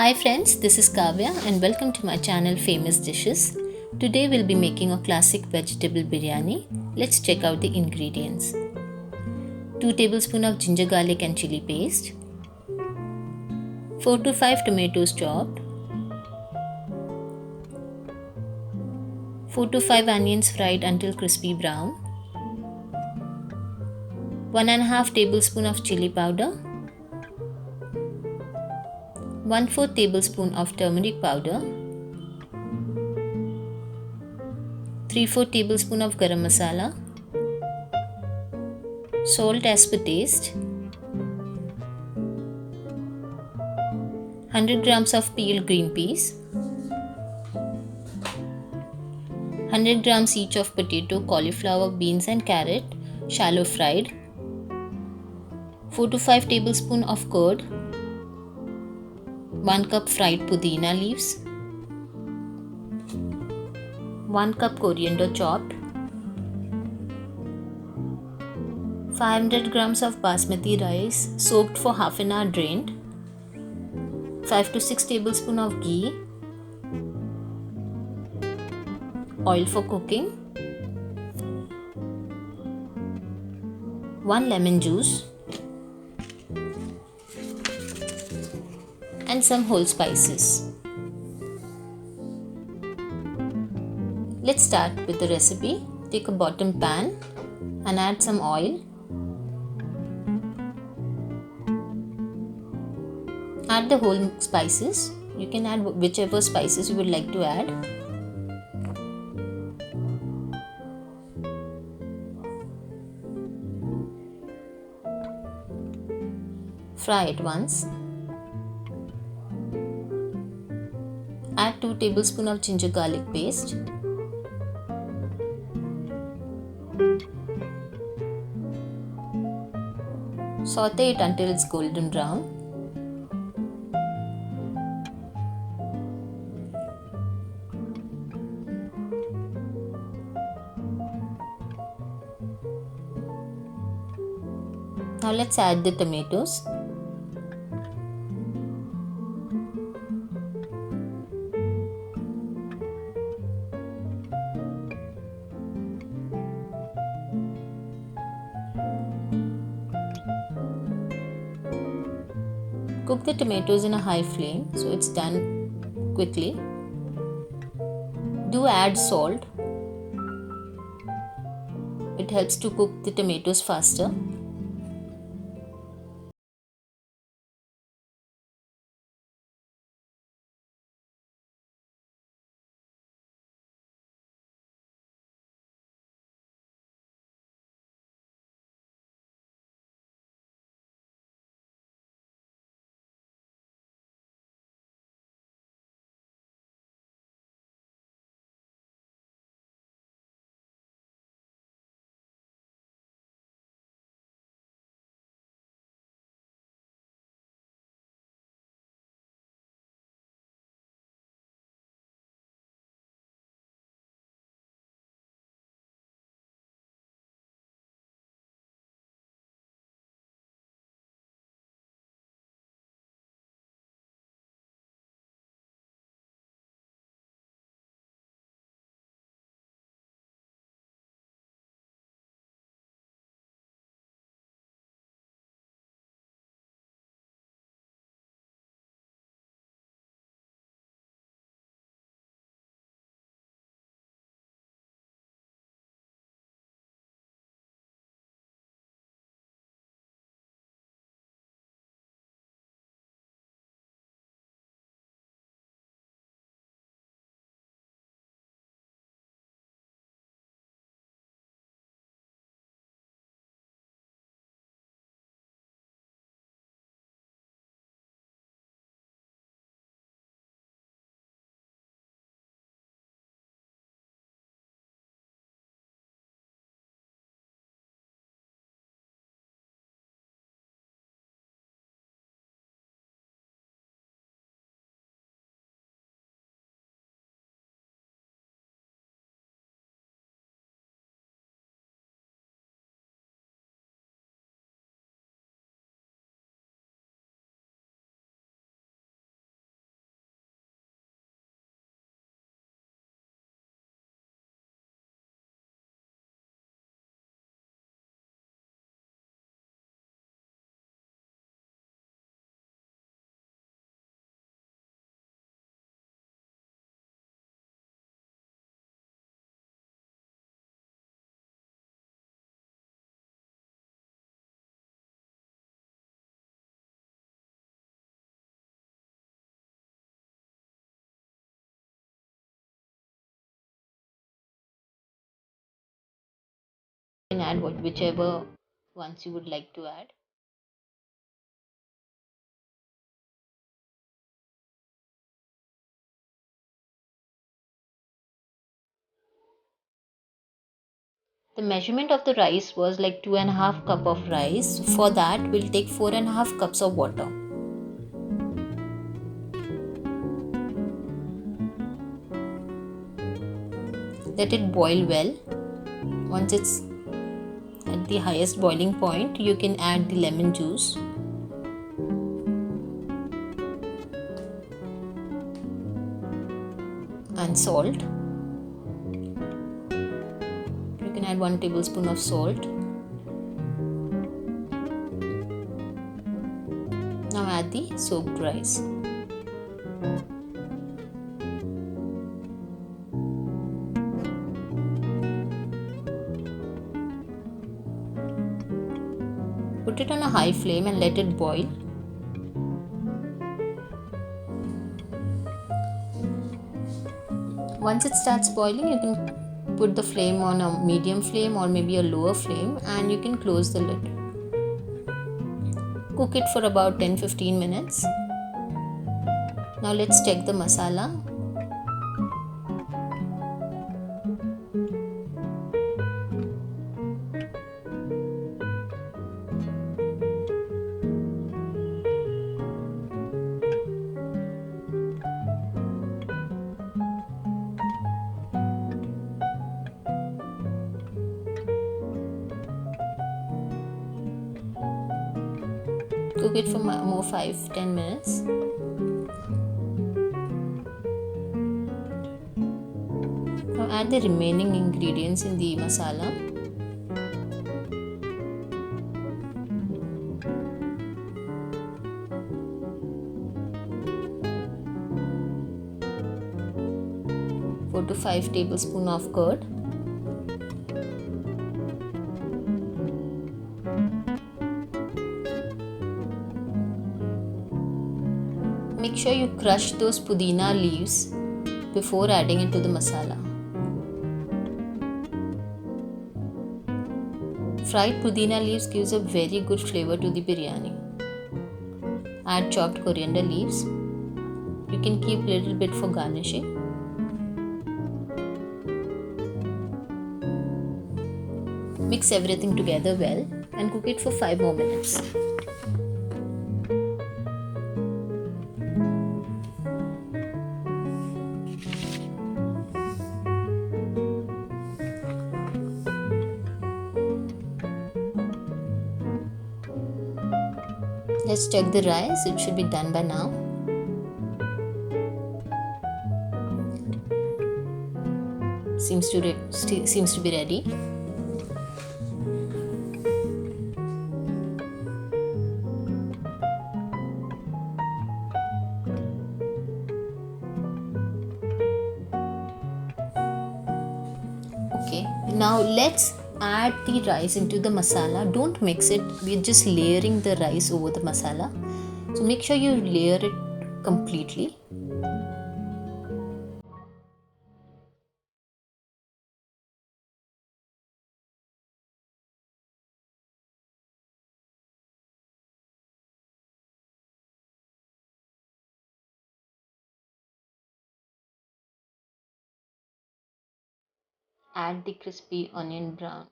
Hi friends, this is Kavya and welcome to my channel Famous Dishes. Today we'll be making a classic vegetable biryani. Let's check out the ingredients. 2 tablespoons of ginger garlic and chili paste, 4 to 5 tomatoes chopped, 4 to 5 onions fried until crispy brown, 1 1/2 tablespoon of chili powder, 1/4 tablespoon of turmeric powder, 3/4 tablespoon of garam masala, salt as per taste, 100 grams of peeled green peas, 100 grams each of potato, cauliflower, beans and carrot, shallow fried, 4 to 5 tablespoon of curd, 1 cup fried pudina leaves, 1 cup coriander chopped, 500 grams of basmati rice soaked for half an hour drained, 5 to 6 tablespoon of ghee, oil for cooking, 1 lemon juice and some whole spices. Let's start with the recipe. Take a bottom pan and add some oil. Add the whole spices. You can add whichever spices you would like to add. Fry it once. Add 2 tablespoons of ginger garlic paste. Saute it until it's golden brown. Now let's add the tomatoes. Cook the tomatoes in a high flame so it's done quickly. Do add salt. It helps to cook the tomatoes faster. add whichever ones you would like to add. The measurement of the rice was like 2.5 cup of rice. For that, we'll take 4.5 cups of water. Let it boil well. Once it's at the highest boiling point, you can add the lemon juice. And salt. You can add 1 tablespoon of salt. Now add the soaked rice. Put it on a high flame and let it boil. Once it starts boiling, you can put the flame on a medium flame or maybe a lower flame, and you can close the lid. Cook it for about 10-15 minutes. Now let's check the masala. Cook it for more 5-10 minutes. Now add the remaining ingredients in the masala. Four to 5 tablespoons of curd. Make sure you crush those pudina leaves before adding it to the masala. Fried pudina leaves gives a very good flavor to the biryani. Add chopped coriander leaves. You can keep a little bit for garnishing. Mix everything together well and cook it for 5 more minutes. Let's check the rice. It should be done by now. Seems to be ready. Okay, now let's add the rice into the masala. Don't mix it, we're just layering the rice over the masala. So make sure you layer it completely. Add the crispy onion brown.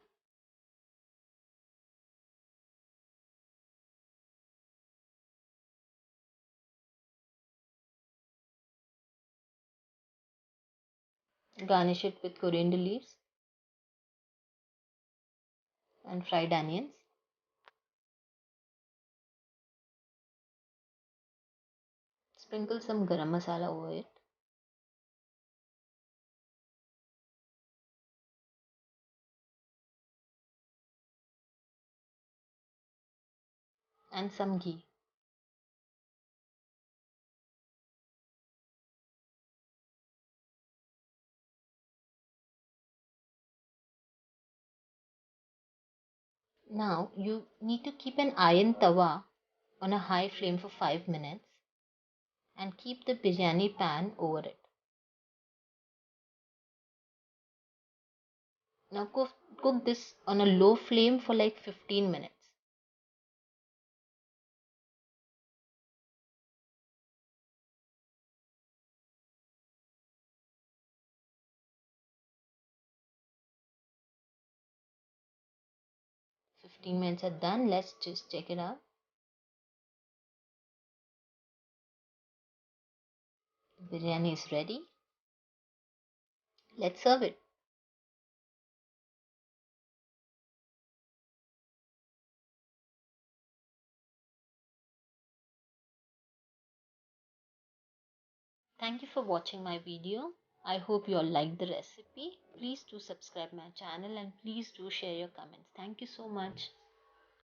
Garnish it with coriander leaves and fried onions. Sprinkle some garam masala over it. And some ghee. Now you need to keep an iron tawa on a high flame for 5 minutes and keep the biryani pan over it. Now cook this on a low flame for like 15 minutes. Fifteen minutes are done. Let's just check it out. Biryani is ready. Let's serve it. Thank you for watching my video. I hope you all liked the recipe. Please do subscribe my channel and please do share your comments. Thank you so much.